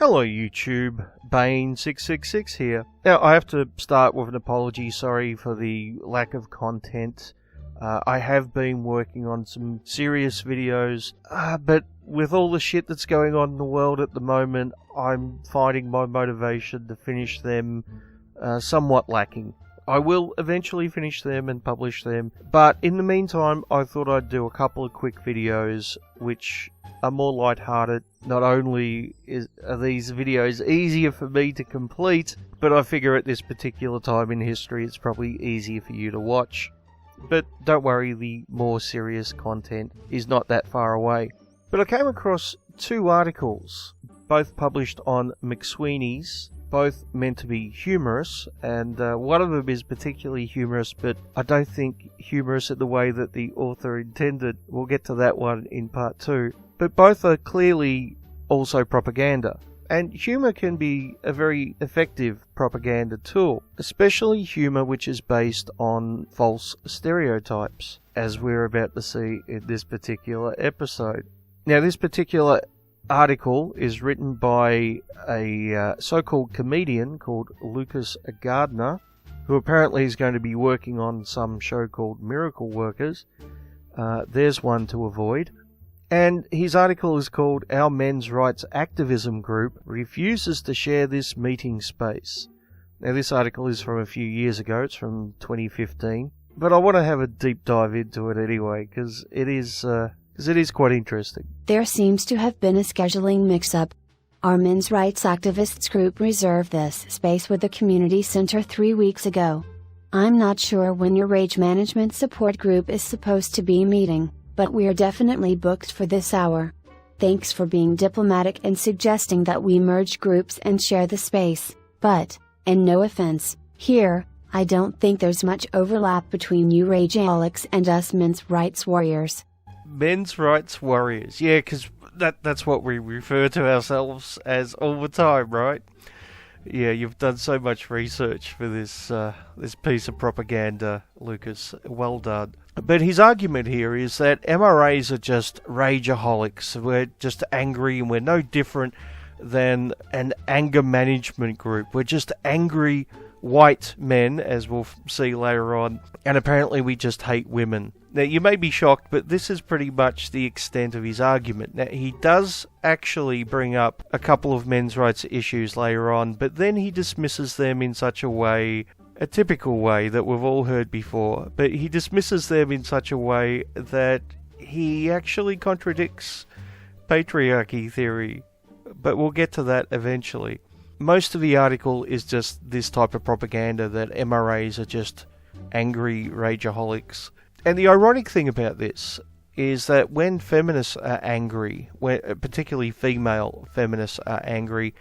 Hello YouTube, Bane666 here. Now I have to start with an apology, sorry for the lack of content. I have been working on some serious videos, but with all the shit that's going on in the world at the moment, I'm finding my motivation to finish them somewhat lacking. I will eventually finish them and publish them, but in the meantime I thought I'd do a couple of quick videos which are more lighthearted. Not only are these videos easier for me to complete, but I figure at this particular time in history it's probably easier for you to watch. But don't worry, the more serious content is not that far away. But I came across two articles, both published on McSweeney's, both meant to be humorous, and one of them is particularly humorous, but I don't think humorous in the way that the author intended. We'll get to that one in part 2. But both are clearly also propaganda. And humour can be a very effective propaganda tool, especially humour which is based on false stereotypes, as we're about to see in this particular episode. Now, this particular article is written by a so-called comedian called Lucas Gardner, who apparently is going to be working on some show called Miracle Workers. There's one to avoid. And his article is called "Our Men's Rights Activism Group Refuses to Share This Meeting Space." Now, this article is from a few years ago. It's from 2015. But I want to have a deep dive into it anyway, because it is quite interesting. There seems to have been a scheduling mix-up. Our men's rights activists group reserved this space with the community center 3 weeks ago. I'm not sure when your rage management support group is supposed to be meeting, but we're definitely booked for this hour. Thanks for being diplomatic and suggesting that we merge groups and share the space, but, and no offense, here, I don't think there's much overlap between you rageaholics and us men's rights warriors. Men's rights warriors, yeah, because that's what we refer to ourselves as all the time, right? Yeah, you've done so much research for this piece of propaganda, Lucas. Well done. But his argument here is that MRAs are just rageaholics. We're just angry and we're no different than an anger management group. We're just angry white men, as we'll see later on, and apparently we just hate women. Now, you may be shocked, but this is pretty much the extent of his argument. Now, he does actually bring up a couple of men's rights issues later on, but then he dismisses them in such a way, a typical way that we've all heard before, but he dismisses them in such a way that he actually contradicts patriarchy theory. But we'll get to that eventually. Most of the article is just this type of propaganda that MRAs are just angry rageaholics. And the ironic thing about this is that when feminists are angry, when particularly female feminists are angry,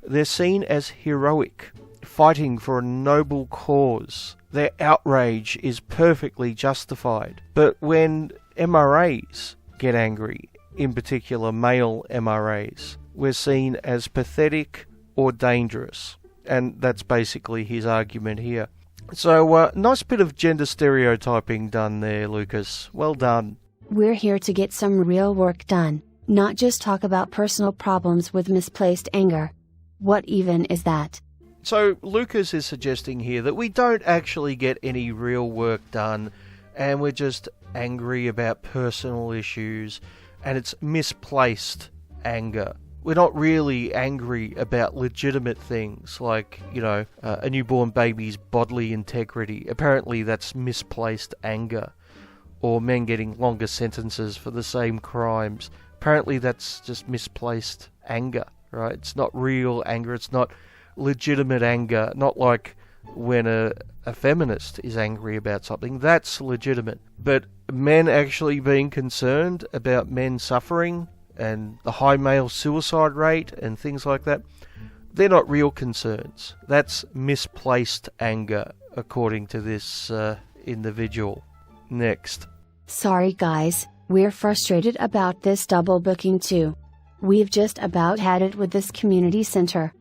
they're seen as heroic, fighting for a noble cause. Their outrage is perfectly justified. But when MRAs get angry, in particular male MRAs, we're seen as pathetic or dangerous. And that's basically his argument here. So, nice bit of gender stereotyping done there, Lucas. Well done. We're here to get some real work done, not just talk about personal problems with misplaced anger. What even is that? So, Lucas is suggesting here that we don't actually get any real work done, and we're just angry about personal issues, and it's misplaced anger. We're not really angry about legitimate things like, a newborn baby's bodily integrity. Apparently that's misplaced anger. Or men getting longer sentences for the same crimes. Apparently that's just misplaced anger, right? It's not real anger. It's not legitimate anger. Not like when a feminist is angry about something. That's legitimate. But men actually being concerned about men suffering and the high male suicide rate and things like that, they're not real concerns. That's misplaced anger, according to this individual. Next. Sorry guys, we're frustrated about this double booking too. We've just about had it with this community center.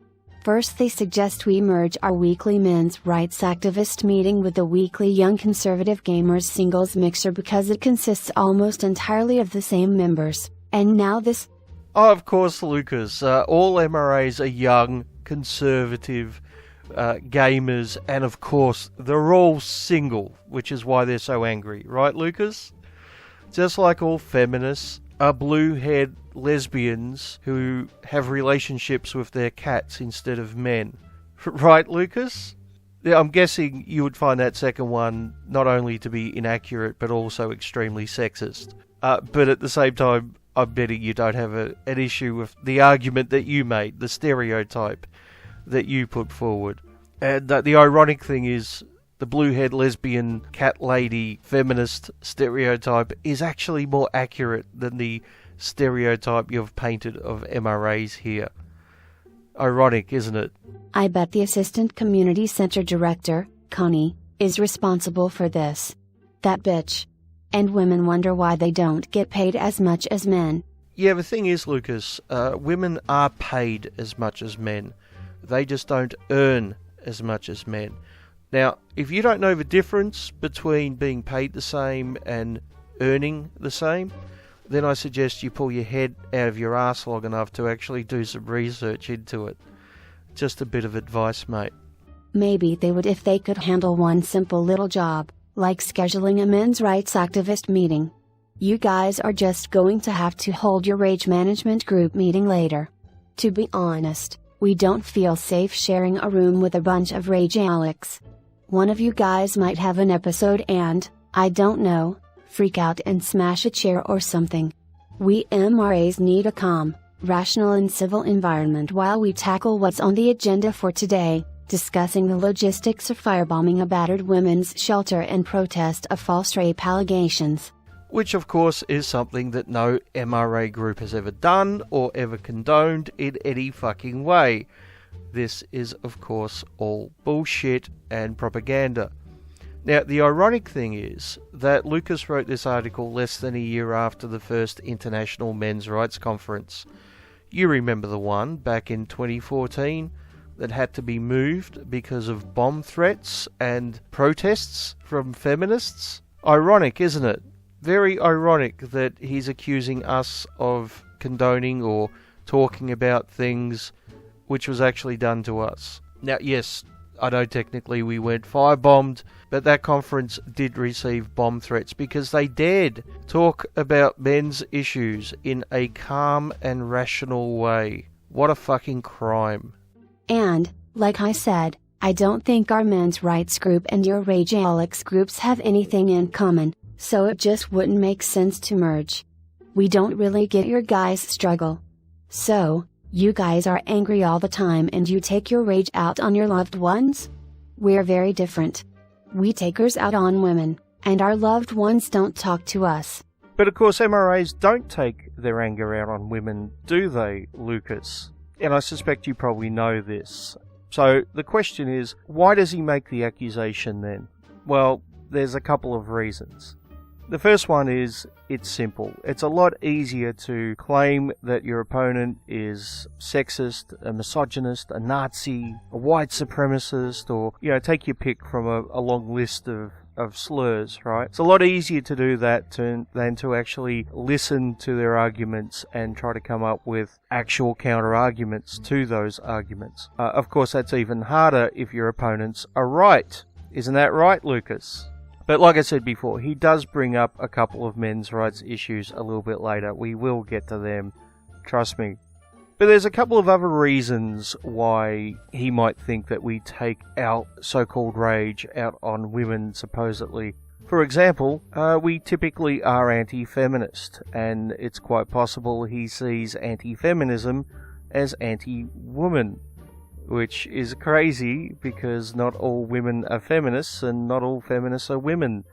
First they suggest we merge our weekly men's rights activist meeting with the weekly Young Conservative Gamers singles mixer because it consists almost entirely of the same members. And now this. Oh, of course, Lucas. All MRAs are young, conservative, gamers, and of course, they're all single, which is why they're so angry. Right, Lucas? Just like all feminists are blue-haired lesbians who have relationships with their cats instead of men. Right, Lucas? Yeah, I'm guessing you would find that second one not only to be inaccurate, but also extremely sexist. But at the same time, I'm betting you don't have an issue with the argument that you made, the stereotype that you put forward. And the ironic thing is, the blue-haired lesbian cat lady feminist stereotype is actually more accurate than the stereotype you've painted of MRAs here. Ironic, isn't it? I bet the Assistant Community Center Director, Connie, is responsible for this. That bitch. And women wonder why they don't get paid as much as men. Yeah, the thing is, Lucas, women are paid as much as men. They just don't earn as much as men. Now, if you don't know the difference between being paid the same and earning the same, then I suggest you pull your head out of your arse long enough to actually do some research into it. Just a bit of advice, mate. Maybe they would if they could handle one simple little job, like scheduling a men's rights activist meeting. You guys are just going to have to hold your rage management group meeting later. To be honest, we don't feel safe sharing a room with a bunch of rageaholics. One of you guys might have an episode and, I don't know, freak out and smash a chair or something. We MRAs need a calm, rational and civil environment while we tackle what's on the agenda for today, discussing the logistics of firebombing a battered women's shelter and protest of false rape allegations. Which of course is something that no MRA group has ever done or ever condoned in any fucking way. This is of course all bullshit and propaganda. Now, the ironic thing is that Lucas wrote this article less than a year after the first International Men's Rights Conference. You remember the one back in 2014 that had to be moved because of bomb threats and protests from feminists? Ironic, isn't it? Very ironic that he's accusing us of condoning or talking about things which was actually done to us. Now, yes, I know technically we weren't firebombed, but that conference did receive bomb threats because they dared talk about men's issues in a calm and rational way. What a fucking crime. And, like I said, I don't think our men's rights group and your rageaholics groups have anything in common, so it just wouldn't make sense to merge. We don't really get your guys' struggle. So, you guys are angry all the time and you take your rage out on your loved ones? We're very different. We take ours out on women, and our loved ones don't talk to us. But of course MRAs don't take their anger out on women, do they, Lucas? And I suspect you probably know this. So the question is, why does he make the accusation then? Well, there's a couple of reasons. The first one is, it's simple. It's a lot easier to claim that your opponent is sexist, a misogynist, a Nazi, a white supremacist, or, take your pick from a long list of slurs, right? It's a lot easier to do that than to actually listen to their arguments and try to come up with actual counter-arguments to those arguments. Of course, that's even harder if your opponents are right. Isn't that right, Lucas? But like I said before, he does bring up a couple of men's rights issues a little bit later. We will get to them, trust me. But there's a couple of other reasons why he might think that we take our so-called rage out on women, supposedly. For example, we typically are anti-feminist, and it's quite possible he sees anti-feminism as anti-woman. Which is crazy, because not all women are feminists, and not all feminists are women.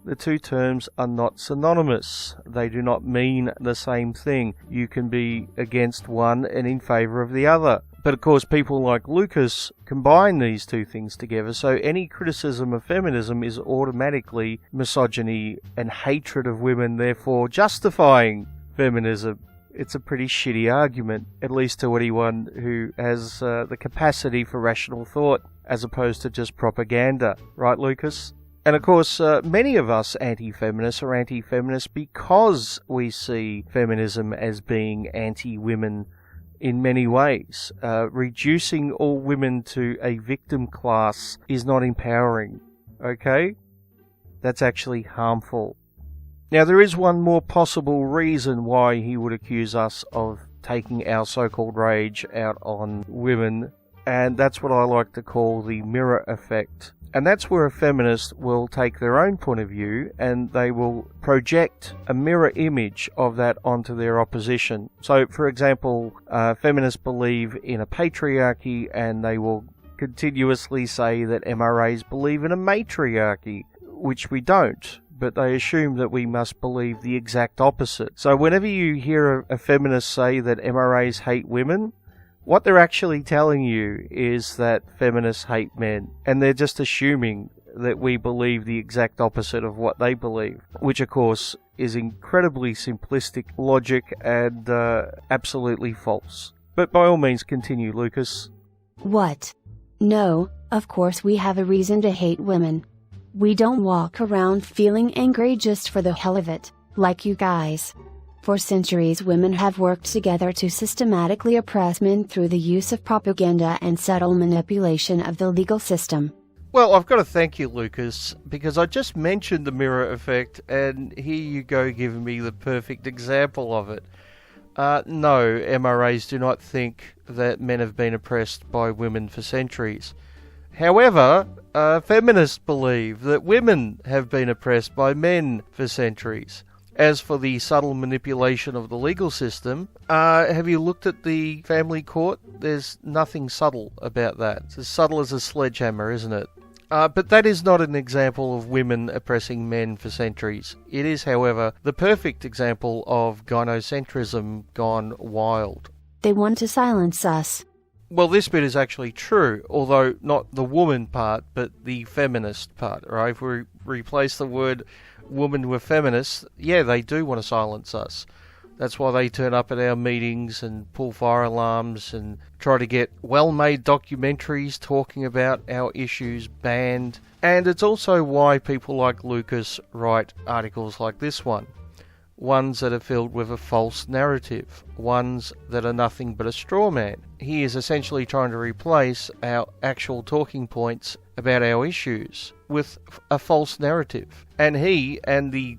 The two terms are not synonymous. They do not mean the same thing. You can be against one and in favour of the other. But of course, people like Lucas combine these two things together, so any criticism of feminism is automatically misogyny and hatred of women, therefore justifying feminism. It's a pretty shitty argument, at least to anyone who has the capacity for rational thought, as opposed to just propaganda. Right, Lucas? And of course, many of us anti-feminists are anti-feminist because we see feminism as being anti-women in many ways. Reducing all women to a victim class is not empowering, okay? That's actually harmful. Now, there is one more possible reason why he would accuse us of taking our so-called rage out on women, and that's what I like to call the mirror effect. And that's where a feminist will take their own point of view and they will project a mirror image of that onto their opposition. So, for example, feminists believe in a patriarchy and they will continuously say that MRAs believe in a matriarchy, which we don't. But they assume that we must believe the exact opposite. So whenever you hear a feminist say that MRAs hate women, what they're actually telling you is that feminists hate men, and they're just assuming that we believe the exact opposite of what they believe, which of course is incredibly simplistic logic and absolutely false. But by all means continue, Lucas. What? No, of course we have a reason to hate women. We don't walk around feeling angry just for the hell of it, like you guys. For centuries women have worked together to systematically oppress men through the use of propaganda and subtle manipulation of the legal system. Well, I've got to thank you, Lucas, because I just mentioned the mirror effect, and here you go giving me the perfect example of it. No, MRAs do not think that men have been oppressed by women for centuries. However, feminists believe that women have been oppressed by men for centuries. As for the subtle manipulation of the legal system, have you looked at the family court? There's nothing subtle about that. It's as subtle as a sledgehammer, isn't it? But that is not an example of women oppressing men for centuries. It is, however, the perfect example of gynocentrism gone wild. They want to silence us. Well, this bit is actually true, although not the woman part, but the feminist part, right? If we replace the word woman with feminist, yeah, they do want to silence us. That's why they turn up at our meetings and pull fire alarms and try to get well-made documentaries talking about our issues banned. And it's also why people like Lucas write articles like this one. Ones that are filled with a false narrative, ones that are nothing but a straw man. He is essentially trying to replace our actual talking points about our issues with a false narrative. And he and the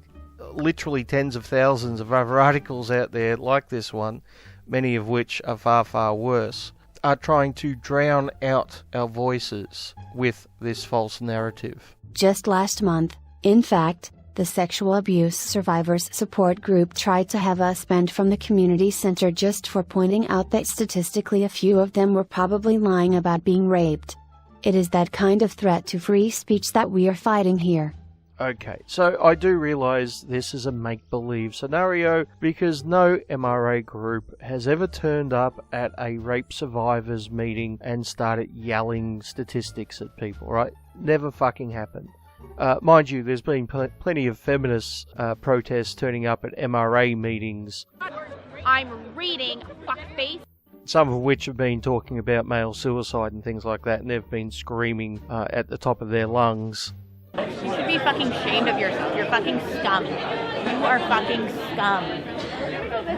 literally tens of thousands of other articles out there like this one, many of which are far, far worse, are trying to drown out our voices with this false narrative. Just last month, in fact, the Sexual Abuse Survivors Support Group tried to have us banned from the community center just for pointing out that statistically a few of them were probably lying about being raped. It is that kind of threat to free speech that we are fighting here. Okay, so I do realise this is a make-believe scenario because no MRA group has ever turned up at a rape survivors meeting and started yelling statistics at people, right? Never fucking happened. Mind you, there's been plenty of feminist protests turning up at MRA meetings. I'm reading, fuckface. Some of which have been talking about male suicide and things like that, and they've been screaming at the top of their lungs. You should be fucking ashamed of yourself. You're fucking scum. You are fucking scum.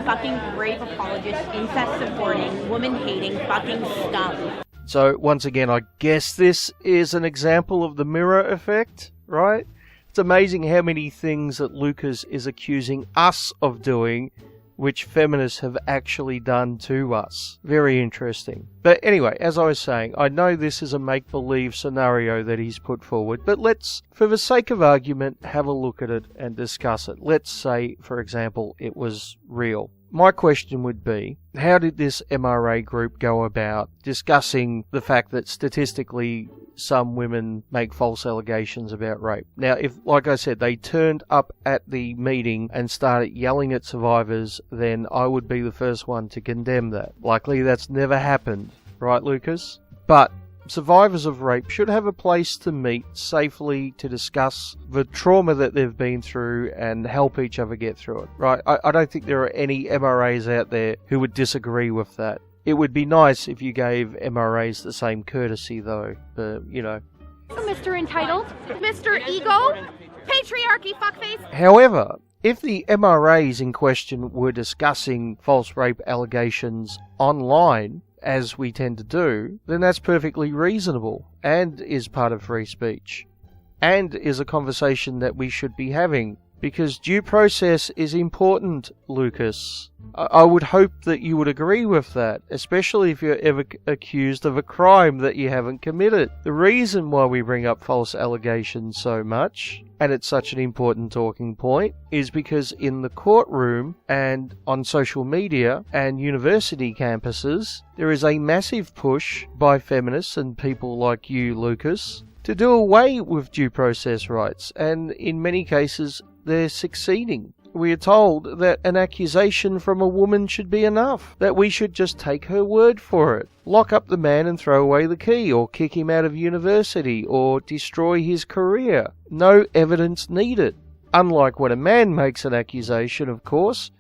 Fucking rape apologist, incest supporting, woman hating, fucking scum. So, once again, I guess this is an example of the mirror effect, right? It's amazing how many things that Lucas is accusing us of doing, which feminists have actually done to us. Very interesting. But anyway, as I was saying, I know this is a make-believe scenario that he's put forward, but let's, for the sake of argument, have a look at it and discuss it. Let's say, for example, it was real. My question would be, how did this MRA group go about discussing the fact that statistically some women make false allegations about rape? Now, if, like I said, they turned up at the meeting and started yelling at survivors, then I would be the first one to condemn that. Likely that's never happened, right, Lucas? But survivors of rape should have a place to meet safely to discuss the trauma that they've been through and help each other get through it, right? I don't think there are any MRAs out there who would disagree with that. It would be nice if you gave MRAs the same courtesy, though, you know. Mr. Entitled, Mr. Ego, patriarchy, fuckface. However, if the MRAs in question were discussing false rape allegations online, as we tend to do, then that's perfectly reasonable and is part of free speech and is a conversation that we should be having, because due process is important, Lucas. I would hope that you would agree with that, especially if you're ever accused of a crime that you haven't committed. The reason why we bring up false allegations so much, and it's such an important talking point, is because in the courtroom and on social media and university campuses, there is a massive push by feminists and people like you, Lucas, to do away with due process rights, and in many cases they're succeeding. We are told that an accusation from a woman should be enough, that we should just take her word for it. Lock up the man and throw away the key, or kick him out of university, or destroy his career. No evidence needed. Unlike when a man makes an accusation, of course,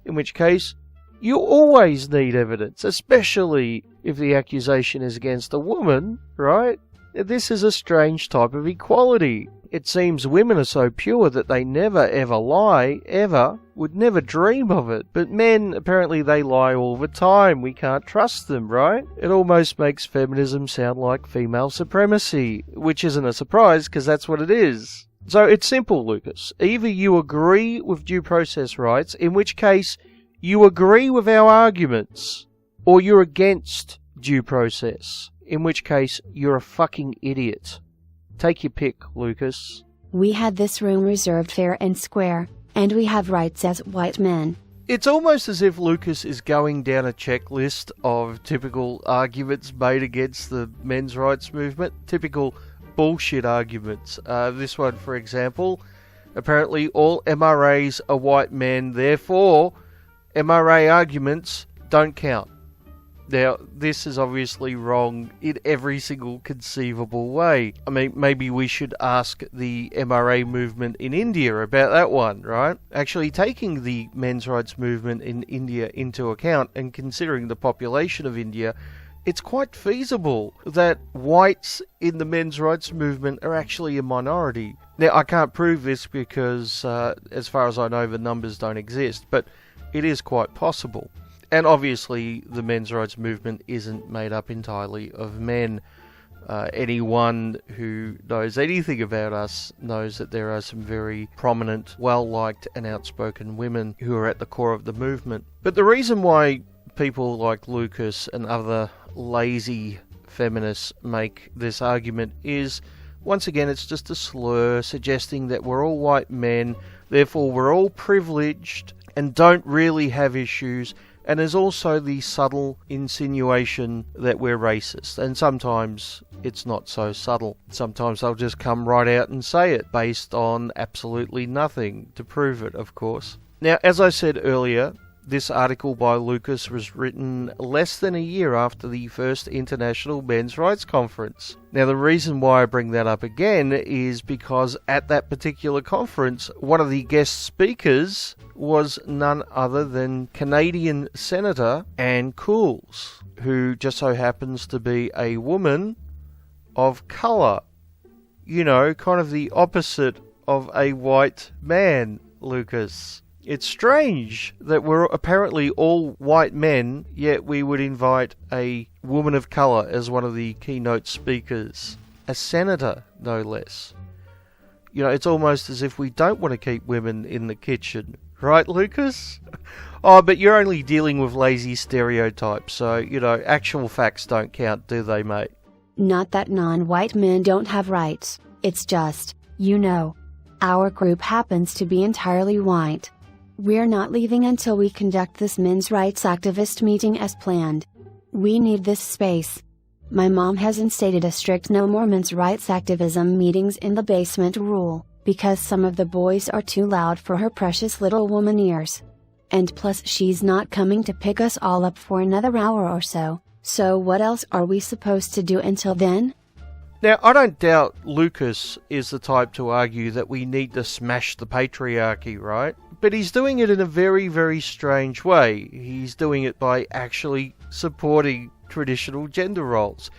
in which case you always need evidence, especially if the accusation is against a woman, right? This is a strange type of equality. It seems women are so pure that they never ever lie, ever, would never dream of it. But men, apparently they lie all the time. We can't trust them, right? It almost makes feminism sound like female supremacy, which isn't a surprise because that's what it is. So it's simple, Lucas. Either you agree with due process rights, in which case you agree with our arguments, or you're against due process, in which case you're a fucking idiot. Take your pick, Lucas. We had this room reserved fair and square, and we have rights as white men. It's almost as if Lucas is going down a checklist of typical arguments made against the men's rights movement. Typical bullshit arguments. This one, for example, apparently all MRAs are white men, therefore MRA arguments don't count. Now, this is obviously wrong in every single conceivable way. I mean, maybe we should ask the MRA movement in India about that one, right? Actually, taking the men's rights movement in India into account and considering the population of India, it's quite feasible that whites in the men's rights movement are actually a minority. Now, I can't prove this because, as far as I know, the numbers don't exist, but it is quite possible. And obviously, the men's rights movement isn't made up entirely of men. Anyone who knows anything about us knows that there are some very prominent, well-liked and outspoken women who are at the core of the movement. But the reason why people like Lucas and other lazy feminists make this argument is, once again, it's just a slur suggesting that we're all white men, therefore we're all privileged and don't really have issues. And there's also the subtle insinuation that we're racist. And sometimes it's not so subtle. Sometimes they'll just come right out and say it based on absolutely nothing to prove it, of course. Now, as I said earlier, this article by Lucas was written less than a year after the first International Men's Rights Conference. Now, the reason why I bring that up again is because at that particular conference, one of the guest speakers was none other than Canadian Senator Ann Cools, who just so happens to be a woman of colour. You know, kind of the opposite of a white man, Lucas. It's strange that we're apparently all white men, yet we would invite a woman of colour as one of the keynote speakers. A senator, no less. You know, it's almost as if we don't want to keep women in the kitchen. Right, Lucas? Oh, but you're only dealing with lazy stereotypes, so, you know, actual facts don't count, do they, mate? Not that non-white men don't have rights, it's just, you know, our group happens to be entirely white. We're not leaving until we conduct this men's rights activist meeting as planned. We need this space. My mom has instated a strict no more men's rights activism meetings in the basement rule, because some of the boys are too loud for her precious little woman ears. And plus she's not coming to pick us all up for another hour or so, so what else are we supposed to do until then? Now, I don't doubt Lucas is the type to argue that we need to smash the patriarchy, right? But he's doing it in a very, very strange way. He's doing it by actually supporting traditional gender roles.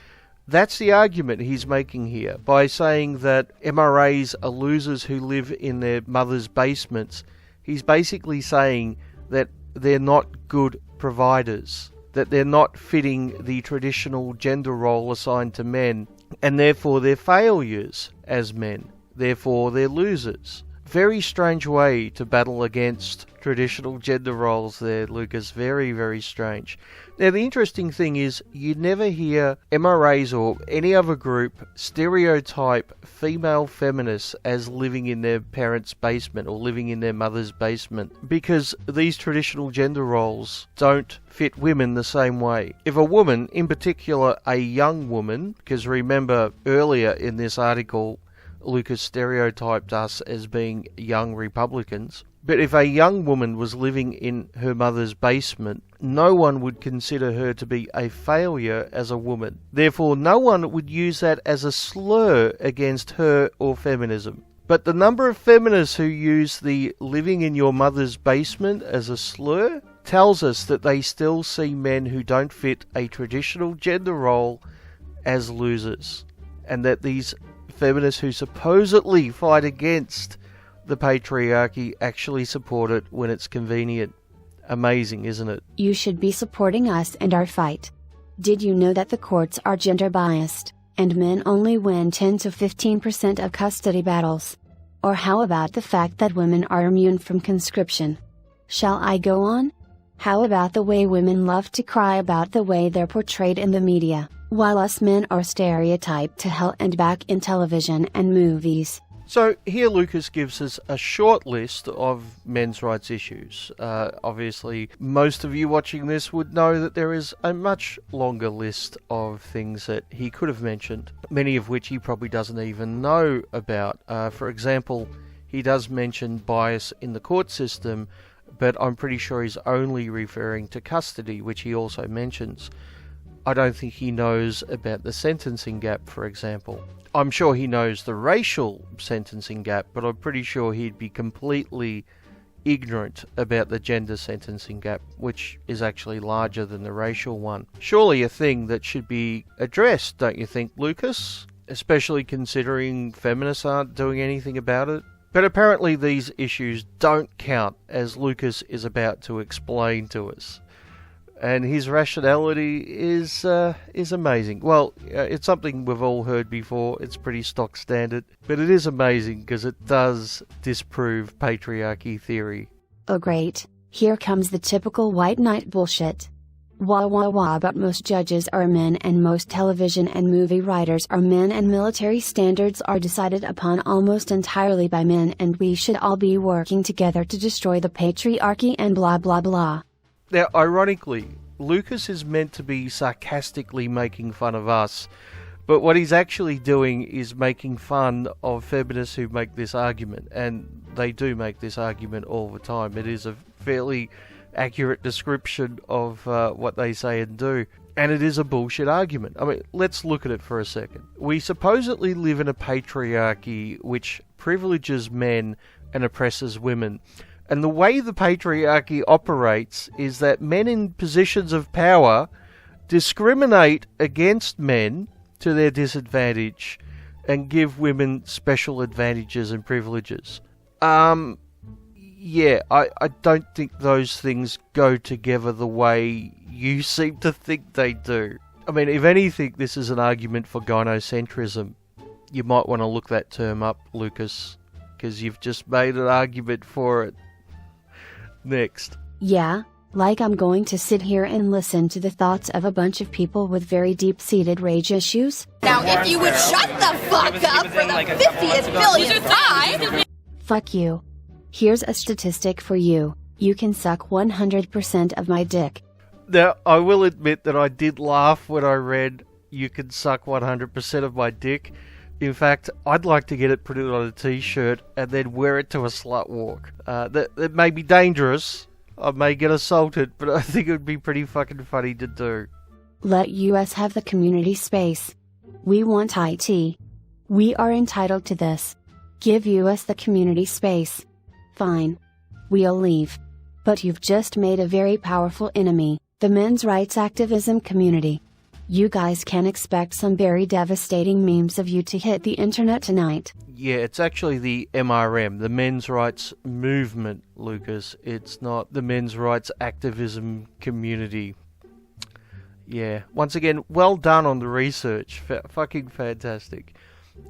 That's the argument he's making here by saying that MRAs are losers who live in their mother's basements. He's basically saying that they're not good providers, that they're not fitting the traditional gender role assigned to men, and therefore they're failures as men. Therefore they're losers. Very strange way to battle against traditional gender roles there, Lucas. Very, very strange. Now, the interesting thing is you never hear MRAs or any other group stereotype female feminists as living in their parents' basement or living in their mother's basement, because these traditional gender roles don't fit women the same way. If a woman, in particular a young woman, because remember earlier in this article, Lucas stereotyped us as being young Republicans. But if a young woman was living in her mother's basement, no one would consider her to be a failure as a woman. Therefore, no one would use that as a slur against her or feminism. But the number of feminists who use the living in your mother's basement as a slur tells us that they still see men who don't fit a traditional gender role as losers. And that these feminists who supposedly fight against the patriarchy actually support it when it's convenient. Amazing, isn't it? You should be supporting us and our fight. Did you know that the courts are gender biased, and men only win 10 to 15% of custody battles? Or how about the fact that women are immune from conscription? Shall I go on? How about the way women love to cry about the way they're portrayed in the media, while us men are stereotyped to hell and back in television and movies? So here Lucas gives us a short list of men's rights issues. Obviously, most of you watching this would know that there is a much longer list of things that he could have mentioned, many of which he probably doesn't even know about. For example, he does mention bias in the court system, but I'm pretty sure he's only referring to custody, which he also mentions. I don't think he knows about the sentencing gap, for example. I'm sure he knows the racial sentencing gap, but I'm pretty sure he'd be completely ignorant about the gender sentencing gap, which is actually larger than the racial one. Surely a thing that should be addressed, don't you think, Lucas? Especially considering feminists aren't doing anything about it. But apparently these issues don't count, as Lucas is about to explain to us. And his rationality is amazing. Well, it's something we've all heard before. It's pretty stock standard. But it is amazing because it does disprove patriarchy theory. Oh great, here comes the typical white knight bullshit. Wah wah wah, but most judges are men and most television and movie writers are men and military standards are decided upon almost entirely by men and we should all be working together to destroy the patriarchy and blah blah blah. Now, ironically, Lucas is meant to be sarcastically making fun of us, but what he's actually doing is making fun of feminists who make this argument, and they do make this argument all the time. It is a fairly accurate description of what they say and do, and it is a bullshit argument. I mean, let's look at it for a second. We supposedly live in a patriarchy which privileges men and oppresses women. And the way the patriarchy operates is that men in positions of power discriminate against men to their disadvantage and give women special advantages and privileges. Yeah, I don't think those things go together the way you seem to think they do. I mean, if anything, this is an argument for gynocentrism. You might want to look that term up, Lucas, because you've just made an argument for it. Next. Yeah, like I'm going to sit here and listen to the thoughts of a bunch of people with very deep-seated rage issues? Now if you would shut the fuck up for the 50th billionth time! Fuck you. Here's a statistic for you. You can suck 100% of my dick. Now, I will admit that I did laugh when I read you can suck 100% of my dick. In fact, I'd like to get it printed on a t-shirt and then wear it to a slut walk. That may be dangerous. I may get assaulted, but I think it would be pretty fucking funny to do. Let us have the community space. We want IT. We are entitled to this. Give us the community space. Fine. We'll leave. But you've just made a very powerful enemy, the men's rights activism community. You guys can expect some very devastating memes of you to hit the internet tonight. Yeah, it's actually the MRM, the Men's Rights Movement, Lucas. It's not the Men's Rights Activism community. Yeah, once again, well done on the research. Fucking fantastic.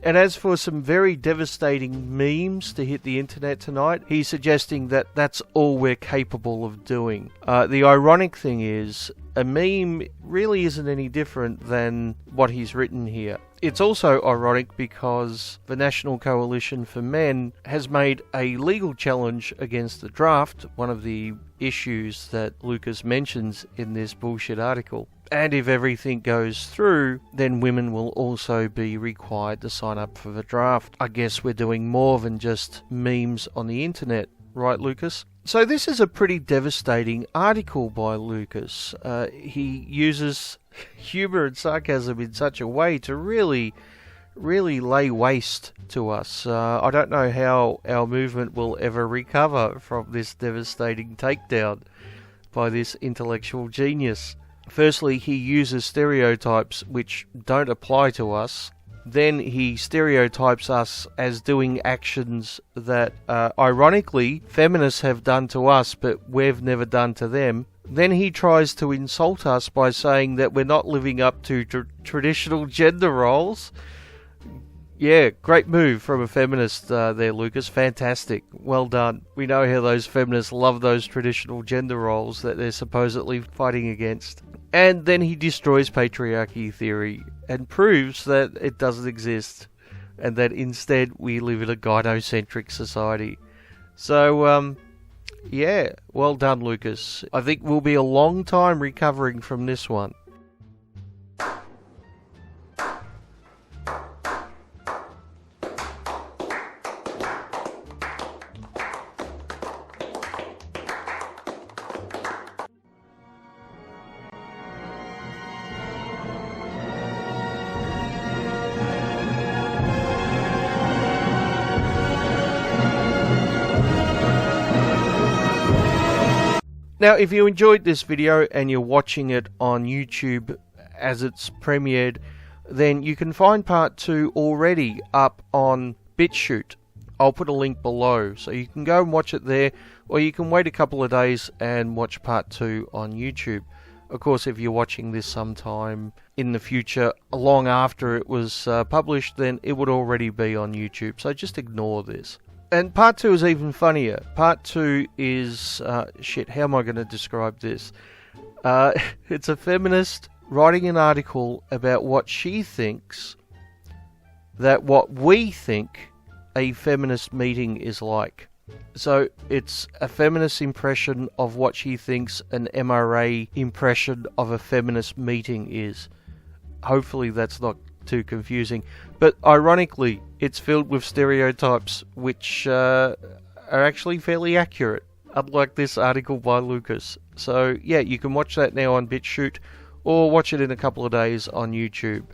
And as for some very devastating memes to hit the internet tonight, he's suggesting that that's all we're capable of doing. The ironic thing is, a meme really isn't any different than what he's written here. It's also ironic because the National Coalition for Men has made a legal challenge against the draft, one of the issues that Lucas mentions in this bullshit article. And if everything goes through, then women will also be required to sign up for the draft. I guess we're doing more than just memes on the internet, right, Lucas? So this is a pretty devastating article by Lucas. He uses humour and sarcasm in such a way to really lay waste to us. I don't know how our movement will ever recover from this devastating takedown by this intellectual genius. Firstly, he uses stereotypes which don't apply to us. Then he stereotypes us as doing actions that, ironically, feminists have done to us, but we've never done to them. Then he tries to insult us by saying that we're not living up to traditional gender roles. Yeah, great move from a feminist there, Lucas. Fantastic. Well done. We know how those feminists love those traditional gender roles that they're supposedly fighting against. And then he destroys patriarchy theory and proves that it doesn't exist and that instead we live in a gynocentric society. So, yeah, well done, Lucas. I think we'll be a long time recovering from this one. Now, if you enjoyed this video and you're watching it on YouTube as it's premiered, then you can find part 2 already up on Bitchute. I'll put a link below, so you can go and watch it there, or you can wait a couple of days and watch part 2 on YouTube. Of course, if you're watching this sometime in the future, long after it was published, then it would already be on YouTube, so just ignore this. And part 2 is even funnier. Part 2 is... shit, how am I going to describe this? It's a feminist writing an article about what she thinks that what we think a feminist meeting is like. So it's a feminist impression of what she thinks an MRA impression of a feminist meeting is. Hopefully that's not too confusing, but ironically it's filled with stereotypes which are actually fairly accurate, unlike this article by Lucas. So yeah, you can watch that now on Bitchute or watch it in a couple of days on YouTube.